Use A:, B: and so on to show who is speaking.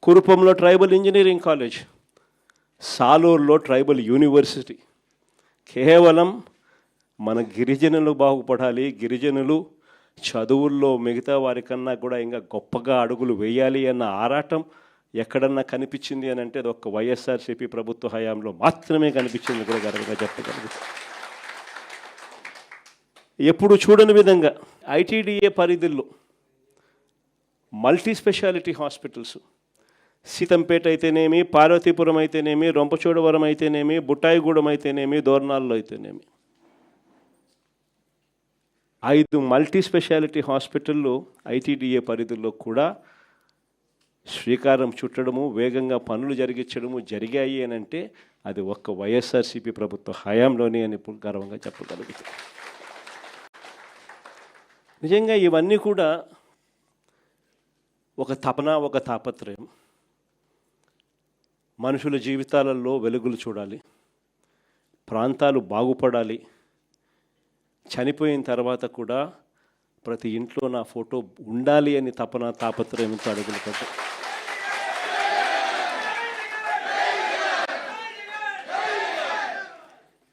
A: కురుపంలో tribal engineering college, సాలూరులో tribal university. కేవలం మన గిరిజనులు బాగుపడాలి, గిరిజనులు చదువుల్లో మిగతా వారికన్నా కూడా ఇంకా గొప్పగా అడుగులు వేయాలి అన్న ఆరాటం ఎక్కడన్నా కనిపించింది అని అంటే అది ఒక్క వైఎస్ఆర్సీపీ ప్రభుత్వ హయాంలో మాత్రమే కనిపించింది కూడా గర్వంగా చెప్పగలుగుతాం. ఎప్పుడు చూడని విధంగా ఐటీడీఏ పరిధిలో మల్టీ స్పెషాలిటీ హాస్పిటల్స్, సీతంపేట అయితేనేమి, పార్వతీపురం అయితేనేమి, రొంపచోడవరం అయితేనేమి, బుట్టాయిగూడెం అయితేనేమి, దోర్నాల్లో అయితేనేమి 5 మల్టీ స్పెషాలిటీ హాస్పిటళ్ళు ఐటీడీఏ పరిధిలో కూడా శ్రీకారం చుట్టడము, వేగంగా పనులు జరిగించడము జరిగాయి అని అంటే అది ఒక్క వైఎస్ఆర్సీపీ ప్రభుత్వ హయాంలోనే అని గర్వంగా చెప్పగలుగుతాం. నిజంగా ఇవన్నీ కూడా ఒక తపన, ఒక తాపత్రయం. మనుషుల జీవితాలలో వెలుగులు చూడాలి, ప్రాంతాలు బాగుపడాలి, చనిపోయిన తర్వాత కూడా ప్రతి ఇంట్లో నా ఫోటో ఉండాలి అని తపన తాపత్రయంతో అడుగులు పడ్డాయి.